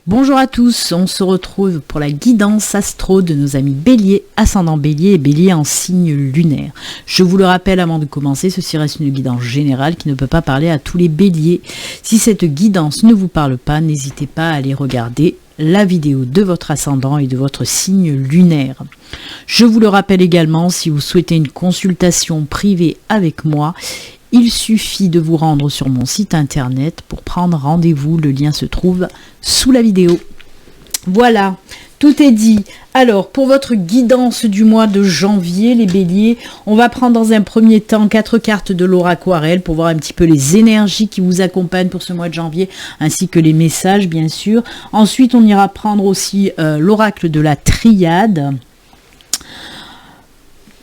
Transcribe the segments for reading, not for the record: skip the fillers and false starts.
Bonjour à tous, on se retrouve pour la guidance astro de nos amis Bélier, ascendant Bélier et Bélier en signe lunaire. Je vous le rappelle avant de commencer, ceci reste une guidance générale qui ne peut pas parler à tous les Béliers. Si cette guidance ne vous parle pas, n'hésitez pas à aller regarder la vidéo de votre ascendant et de votre signe lunaire. Je vous le rappelle également, si vous souhaitez une consultation privée avec moi, il suffit de vous rendre sur mon site internet pour prendre rendez-vous. Le lien se trouve sous la vidéo. Voilà, tout est dit. Alors, pour votre guidance du mois de janvier, les béliers, on va prendre dans un premier temps 4 cartes de l'aura aquarelle pour voir un petit peu les énergies qui vous accompagnent pour ce mois de janvier, ainsi que les messages, bien sûr. Ensuite, on ira prendre aussi l'oracle de la triade.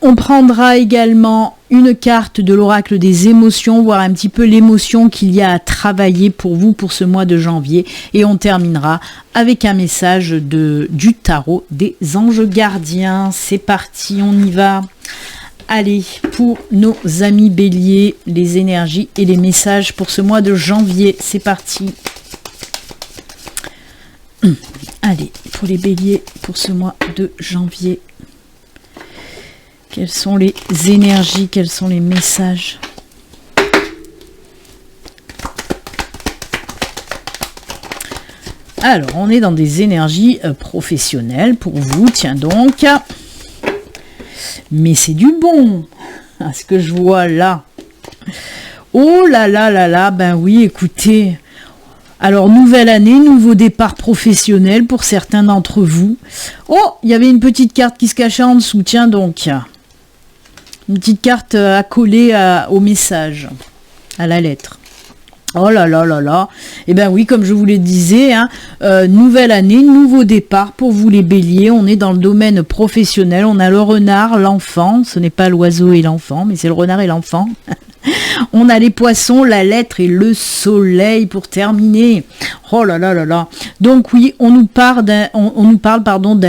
On prendra également une carte de l'oracle des émotions, voir un petit peu l'émotion qu'il y a à travailler pour vous pour ce mois de janvier. Et on terminera avec un message du tarot des anges gardiens. C'est parti, on y va. Allez, pour nos amis béliers, les énergies et les messages pour ce mois de janvier. C'est parti. Allez, pour les béliers, pour ce mois de janvier. Quelles sont les énergies, quels sont les messages? Alors, on est dans des énergies professionnelles pour vous, tiens donc. Mais c'est du bon, à ce que je vois là. Oh là là là là, ben oui, écoutez. Alors, nouvelle année, nouveau départ professionnel pour certains d'entre vous. Oh, il y avait une petite carte qui se cachait en dessous, tiens donc. Une petite carte à coller au message, à la lettre. Oh là là là là. Eh bien oui, comme je vous le disais, hein, nouvelle année, nouveau départ pour vous les béliers. On est dans le domaine professionnel. On a le renard, l'enfant. Ce n'est pas l'oiseau et l'enfant, mais c'est le renard et l'enfant. On a les poissons, la lettre et le soleil pour terminer. Oh là là là là. Donc oui, on nous parle d'un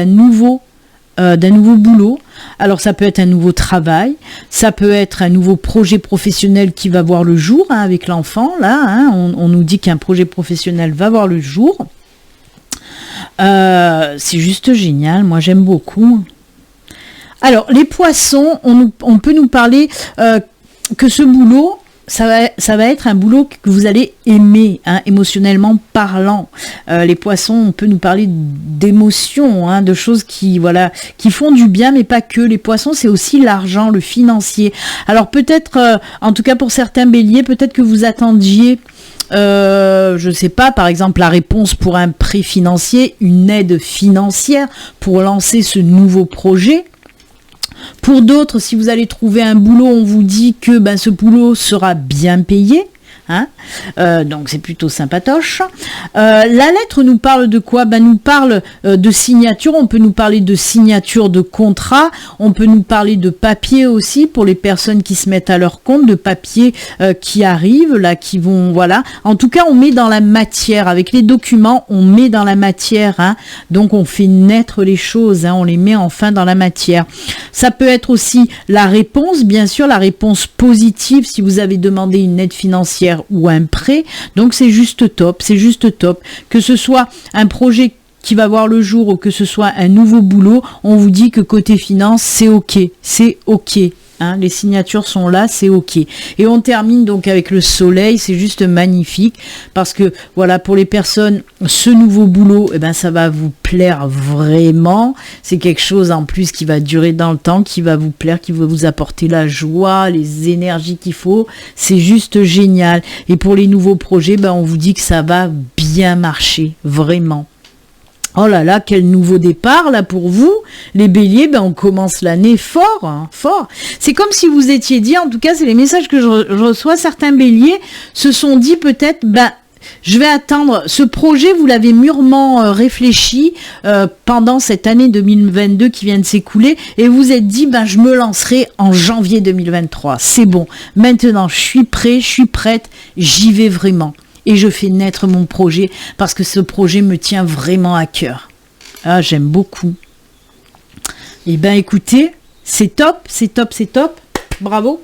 nouveau boulot. Alors ça peut être un nouveau travail, ça peut être un nouveau projet professionnel qui va voir le jour, hein, avec l'enfant là, hein, on nous dit qu'un projet professionnel va voir le jour. C'est juste génial, moi j'aime beaucoup. Alors les poissons, on peut nous parler que ce boulot, ça va être un boulot que vous allez aimer, hein, émotionnellement parlant. Les poissons, on peut nous parler d'émotions, hein, de choses qui font du bien, mais pas que. Les poissons, c'est aussi l'argent, le financier. Alors peut-être, en tout cas pour certains béliers, peut-être que vous attendiez, je ne sais pas, par exemple la réponse pour un prêt financier, une aide financière pour lancer ce nouveau projet. Pour d'autres, si vous allez trouver un boulot, on vous dit que ce boulot sera bien payé. Hein, donc c'est plutôt sympatoche. La lettre nous parle de quoi? Nous parle de signature. On peut nous parler de signature de contrat. On peut nous parler de papier aussi pour les personnes qui se mettent à leur compte, de papier qui arrivent là, qui vont En tout cas, on met dans la matière avec les documents. On met dans la matière. Hein, donc on fait naître les choses. Hein, on les met enfin dans la matière. Ça peut être aussi la réponse, bien sûr, la réponse positive si vous avez demandé une aide financière ou un prêt, donc c'est juste top, que ce soit un projet qui va voir le jour ou que ce soit un nouveau boulot, on vous dit que côté finance, c'est ok, hein, les signatures sont là, c'est ok. Et on termine donc avec le soleil, c'est juste magnifique, parce que voilà, pour les personnes, ce nouveau boulot, ça va vous plaire vraiment, c'est quelque chose en plus qui va durer dans le temps, qui va vous plaire, qui va vous apporter la joie, les énergies qu'il faut, c'est juste génial. Et pour les nouveaux projets, on vous dit que ça va bien marcher, vraiment. Oh là là, quel nouveau départ là pour vous, les béliers, on commence l'année fort, hein, fort. C'est comme si vous étiez dit, en tout cas c'est les messages que je reçois, certains béliers se sont dit peut-être, je vais attendre, ce projet vous l'avez mûrement réfléchi pendant cette année 2022 qui vient de s'écouler et vous êtes dit, je me lancerai en janvier 2023, c'est bon, maintenant je suis prêt, je suis prête, j'y vais vraiment. Et je fais naître mon projet parce que ce projet me tient vraiment à cœur. Ah, j'aime beaucoup. Eh bien, écoutez, c'est top. Bravo.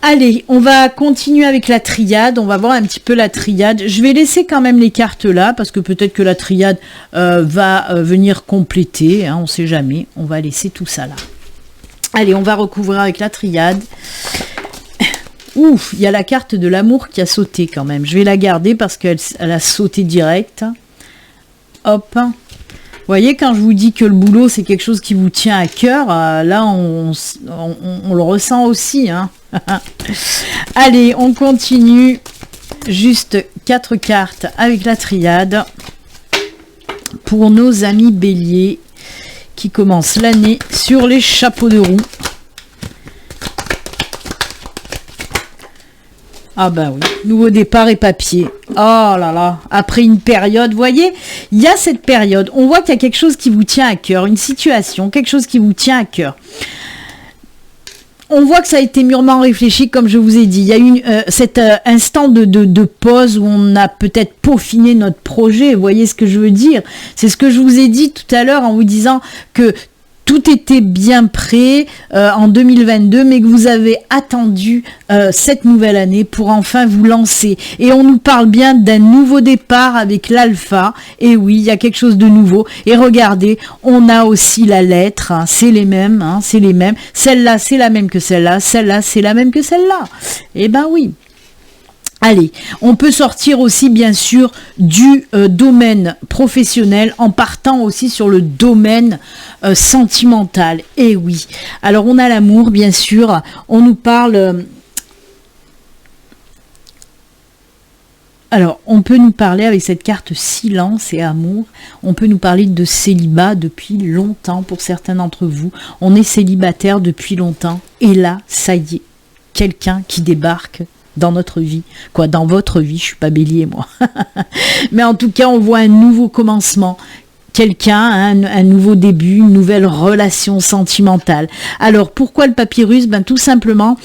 Allez, on va continuer avec la triade, on va voir un petit peu la triade. Je vais laisser quand même les cartes là, parce que peut-être que la triade va venir compléter, hein, on ne sait jamais. On va laisser tout ça là. Allez, on va recouvrir avec la triade. Ouf, il y a la carte de l'amour qui a sauté quand même. Je vais la garder parce qu'elle a sauté direct. Hop. Vous voyez, quand je vous dis que le boulot, c'est quelque chose qui vous tient à cœur, là, on le ressent aussi. Hein. Allez, on continue. Juste 4 cartes avec la triade pour nos amis béliers qui commencent l'année sur les chapeaux de roue. Ah ben oui, nouveau départ et papier. Oh là là, après une période, vous voyez, il y a cette période, on voit qu'il y a quelque chose qui vous tient à cœur, une situation, quelque chose qui vous tient à cœur. On voit que ça a été mûrement réfléchi, comme je vous ai dit. Il y a eu cet instant de pause où on a peut-être peaufiné notre projet, vous voyez ce que je veux dire? C'est ce que je vous ai dit tout à l'heure en vous disant que tout était bien prêt en 2022, mais que vous avez attendu cette nouvelle année pour enfin vous lancer. Et on nous parle bien d'un nouveau départ avec l'alpha. Et oui, il y a quelque chose de nouveau. Et regardez, on a aussi la lettre. Hein, c'est les mêmes, hein, c'est les mêmes. Celle-là, c'est la même que celle-là. Celle-là, c'est la même que celle-là. Eh ben oui. Allez, on peut sortir aussi bien sûr du domaine professionnel en partant aussi sur le domaine sentimental. Et oui, alors on a l'amour bien sûr, on nous parle... Alors, on peut nous parler avec cette carte silence et amour, on peut nous parler de célibat depuis longtemps pour certains d'entre vous. On est célibataire depuis longtemps et là, ça y est, quelqu'un qui débarque dans notre vie, quoi, dans votre vie, je suis pas bélier moi, mais en tout cas on voit un nouveau commencement, quelqu'un, hein, un nouveau début, une nouvelle relation sentimentale. Alors pourquoi le papyrus? Ben tout simplement,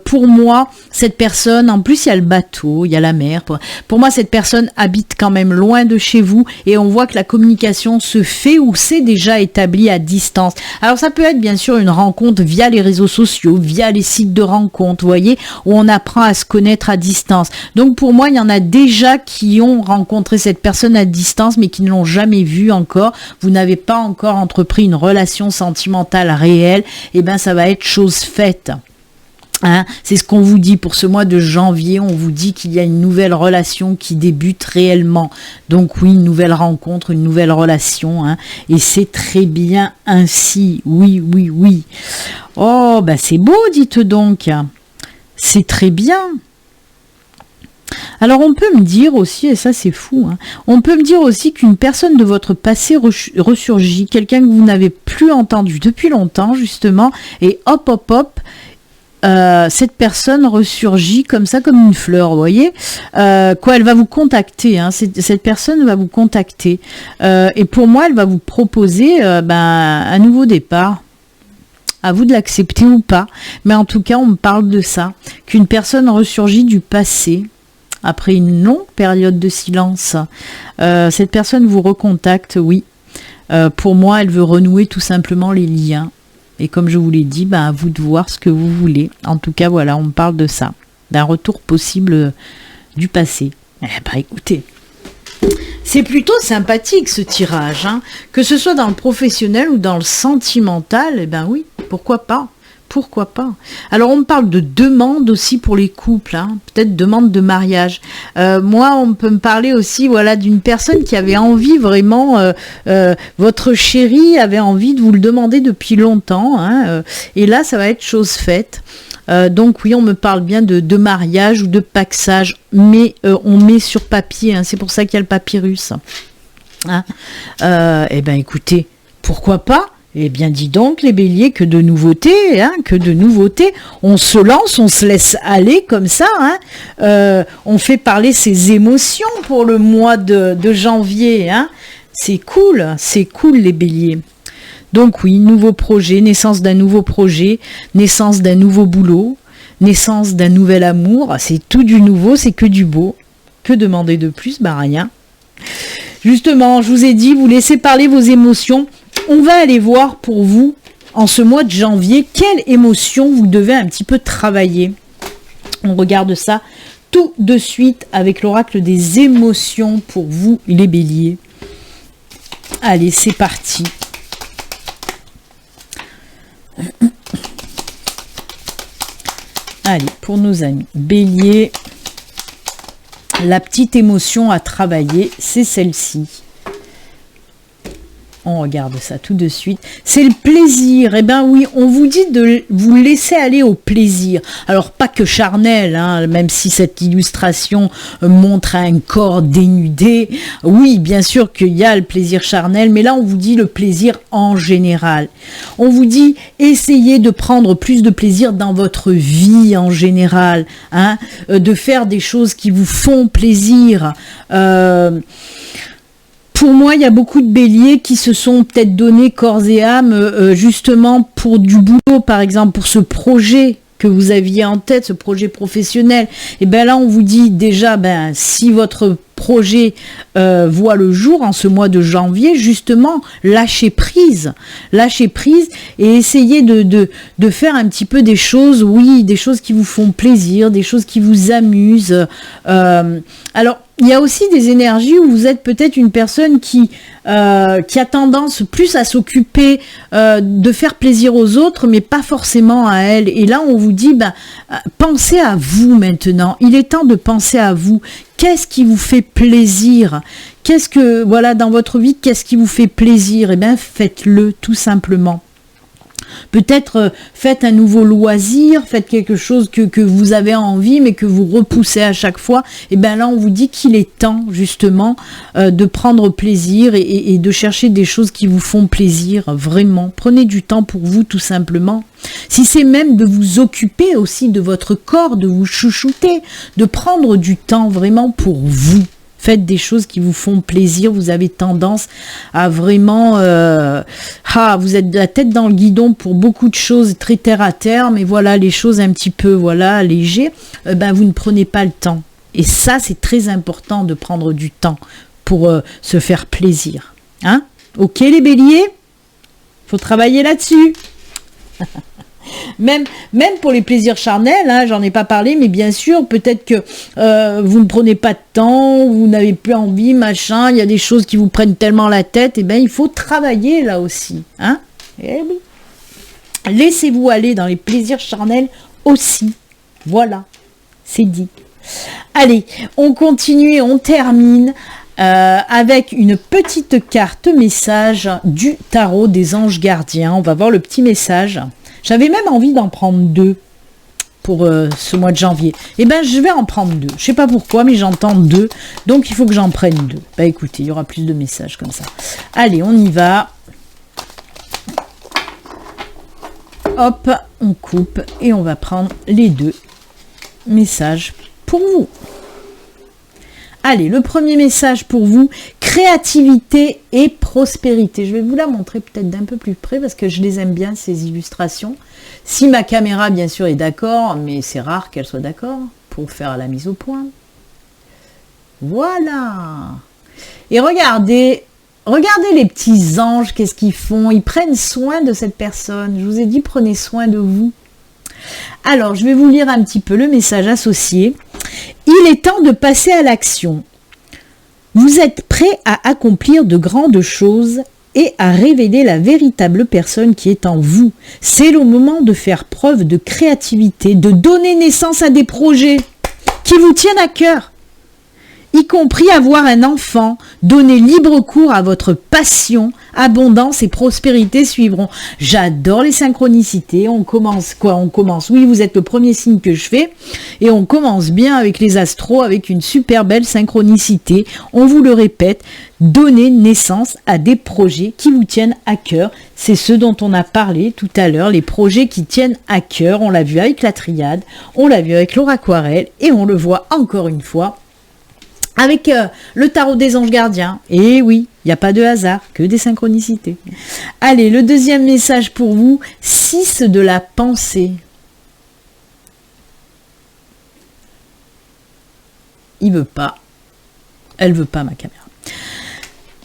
pour moi, cette personne, en plus il y a le bateau, il y a la mer, pour moi cette personne habite quand même loin de chez vous et on voit que la communication se fait ou s'est déjà établie à distance. Alors ça peut être bien sûr une rencontre via les réseaux sociaux, via les sites de rencontres, vous voyez, où on apprend à se connaître à distance. Donc pour moi, il y en a déjà qui ont rencontré cette personne à distance mais qui ne l'ont jamais vue encore. Vous n'avez pas encore entrepris une relation sentimentale réelle, et ben ça va être chose faite. Hein, c'est ce qu'on vous dit pour ce mois de janvier, on vous dit qu'il y a une nouvelle relation qui débute réellement. Donc oui, une nouvelle rencontre, une nouvelle relation, hein, et c'est très bien ainsi. Oui, oui, oui. Oh, ben c'est beau, dites donc. C'est très bien. Alors on peut me dire aussi, et ça c'est fou, hein, on peut me dire aussi qu'une personne de votre passé ressurgit, quelqu'un que vous n'avez plus entendu depuis longtemps justement, et hop hop hop, cette personne ressurgit comme ça, comme une fleur, vous voyez, quoi, elle va vous contacter, hein, cette personne va vous contacter, et pour moi elle va vous proposer un nouveau départ. À vous de l'accepter ou pas, mais en tout cas on me parle de ça, qu'une personne ressurgit du passé, après une longue période de silence. Cette personne vous recontacte, oui. Pour moi, elle veut renouer tout simplement les liens. Et comme je vous l'ai dit, à vous de voir ce que vous voulez. En tout cas, voilà, on me parle de ça. D'un retour possible du passé. Écoutez, c'est plutôt sympathique ce tirage. Hein. Que ce soit dans le professionnel ou dans le sentimental, oui, pourquoi pas? Pourquoi pas? Alors on me parle de demande aussi pour les couples, hein, peut-être demande de mariage. Moi, on peut me parler aussi, voilà, d'une personne qui avait envie vraiment, votre chéri avait envie de vous le demander depuis longtemps, hein, et là ça va être chose faite. Donc oui, on me parle bien de mariage ou de paxage, mais on met sur papier, hein, c'est pour ça qu'il y a le papyrus. Hein. Écoutez, pourquoi pas? Eh bien, dis donc, les béliers, que de nouveautés, hein, que de nouveautés. On se lance, on se laisse aller comme ça, hein. On fait parler ses émotions pour le mois de janvier, hein. C'est cool, les béliers. Donc oui, nouveau projet, naissance d'un nouveau projet, naissance d'un nouveau boulot, naissance d'un nouvel amour. C'est tout du nouveau, c'est que du beau. Que demander de plus? Rien. Justement, je vous ai dit, vous laissez parler vos émotions. On va aller voir pour vous, en ce mois de janvier, quelle émotion vous devez un petit peu travailler. On regarde ça tout de suite avec l'oracle des émotions pour vous, les béliers. Allez, c'est parti. Allez, pour nos amis béliers, la petite émotion à travailler, c'est celle-ci. On regarde ça tout de suite. C'est le plaisir. Eh bien oui, on vous dit de vous laisser aller au plaisir. Alors pas que charnel, hein, même si cette illustration montre un corps dénudé. Oui, bien sûr qu'il y a le plaisir charnel, mais là on vous dit le plaisir en général. On vous dit essayez de prendre plus de plaisir dans votre vie en général, hein, de faire des choses qui vous font plaisir. Pour moi, il y a beaucoup de béliers qui se sont peut-être donné corps et âme justement pour du boulot, par exemple, pour ce projet que vous aviez en tête, ce projet professionnel. Et bien là, on vous dit déjà, si votre projet voit le jour en ce mois de janvier, justement, lâchez prise et essayez de faire un petit peu des choses, oui, des choses qui vous font plaisir, des choses qui vous amusent. Alors, il y a aussi des énergies où vous êtes peut-être une personne qui a tendance plus à s'occuper de faire plaisir aux autres, mais pas forcément à elle. Et là, on vous dit, pensez à vous maintenant. Il est temps de penser à vous. Qu'est-ce qui vous fait plaisir? Qu'est-ce que, voilà, dans votre vie, qu'est-ce qui vous fait plaisir? Eh bien, faites-le tout simplement. Peut-être faites un nouveau loisir, faites quelque chose que vous avez envie mais que vous repoussez à chaque fois. Et bien là on vous dit qu'il est temps justement de prendre plaisir et de chercher des choses qui vous font plaisir, vraiment. Prenez du temps pour vous tout simplement. Si c'est même de vous occuper aussi de votre corps, de vous chouchouter, de prendre du temps vraiment pour vous. Faites des choses qui vous font plaisir, vous avez tendance à vraiment... vous êtes la tête dans le guidon pour beaucoup de choses très terre à terre, mais voilà, les choses un petit peu allégées, vous ne prenez pas le temps. Et ça, c'est très important de prendre du temps pour se faire plaisir. Hein? Ok les béliers? Faut travailler là-dessus. Même pour les plaisirs charnels, hein, j'en ai pas parlé, mais bien sûr, peut-être que vous ne prenez pas de temps, vous n'avez plus envie, machin, il y a des choses qui vous prennent tellement la tête, et bien il faut travailler là aussi. Hein, eh oui. Laissez-vous aller dans les plaisirs charnels aussi. Voilà, c'est dit. Allez, on continue et on termine avec une petite carte message du tarot des anges gardiens. On va voir le petit message. J'avais même envie d'en prendre 2 pour ce mois de janvier. Eh bien, je vais en prendre 2. Je sais pas pourquoi, mais j'entends 2. Donc, il faut que j'en prenne 2. Écoutez, il y aura plus de messages comme ça. Allez, on y va. Hop, on coupe et on va prendre les 2 messages pour vous. Allez, le premier message pour vous, créativité et prospérité. Je vais vous la montrer peut-être d'un peu plus près parce que je les aime bien, ces illustrations. Si ma caméra, bien sûr, est d'accord, mais c'est rare qu'elle soit d'accord pour faire la mise au point. Voilà. Et regardez les petits anges, qu'est-ce qu'ils font? Ils prennent soin de cette personne. Je vous ai dit, prenez soin de vous. Alors, je vais vous lire un petit peu le message associé. Il est temps de passer à l'action. Vous êtes prêt à accomplir de grandes choses et à révéler la véritable personne qui est en vous. C'est le moment de faire preuve de créativité, de donner naissance à des projets qui vous tiennent à cœur, y compris avoir un enfant. Donnez libre cours à votre passion, abondance et prospérité suivront. J'adore les synchronicités. On commence quoi? On commence, oui, vous êtes le premier signe que je fais, et on commence bien avec les astros, avec une super belle synchronicité. On vous le répète, donnez naissance à des projets qui vous tiennent à cœur. C'est ce dont on a parlé tout à l'heure, les projets qui tiennent à cœur. On l'a vu avec la triade, on l'a vu avec l'auraquarelle, et on le voit encore une fois avec le tarot des anges gardiens. Et oui, il n'y a pas de hasard, que des synchronicités. Allez, le deuxième message pour vous, 6 de la pensée. Il veut pas. Elle veut pas, ma caméra.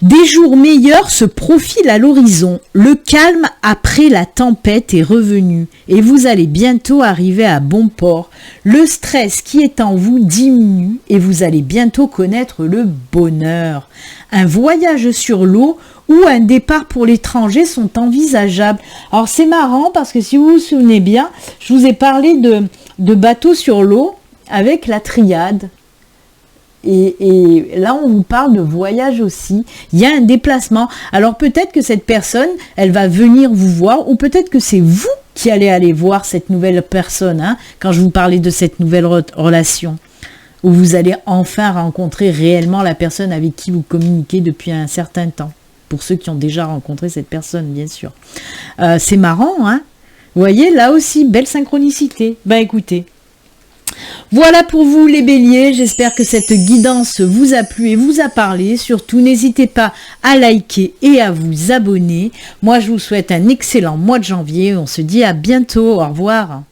Des jours meilleurs se profilent à l'horizon. Le calme après la tempête est revenu et vous allez bientôt arriver à bon port. Le stress qui est en vous diminue et vous allez bientôt connaître le bonheur. Un voyage sur l'eau ou un départ pour l'étranger sont envisageables. Alors c'est marrant parce que si vous vous souvenez bien, je vous ai parlé de bateaux sur l'eau avec la triade. Et là, on vous parle de voyage aussi. Il y a un déplacement. Alors peut-être que cette personne, elle va venir vous voir, ou peut-être que c'est vous qui allez aller voir cette nouvelle personne, hein, quand je vous parlais de cette nouvelle relation, où vous allez enfin rencontrer réellement la personne avec qui vous communiquez depuis un certain temps. Pour ceux qui ont déjà rencontré cette personne, bien sûr. C'est marrant, hein. Vous voyez, là aussi, belle synchronicité. Ben écoutez. Voilà pour vous les béliers, j'espère que cette guidance vous a plu et vous a parlé. Surtout, n'hésitez pas à liker et à vous abonner. Moi, je vous souhaite un excellent mois de janvier. On se dit à bientôt. Au revoir.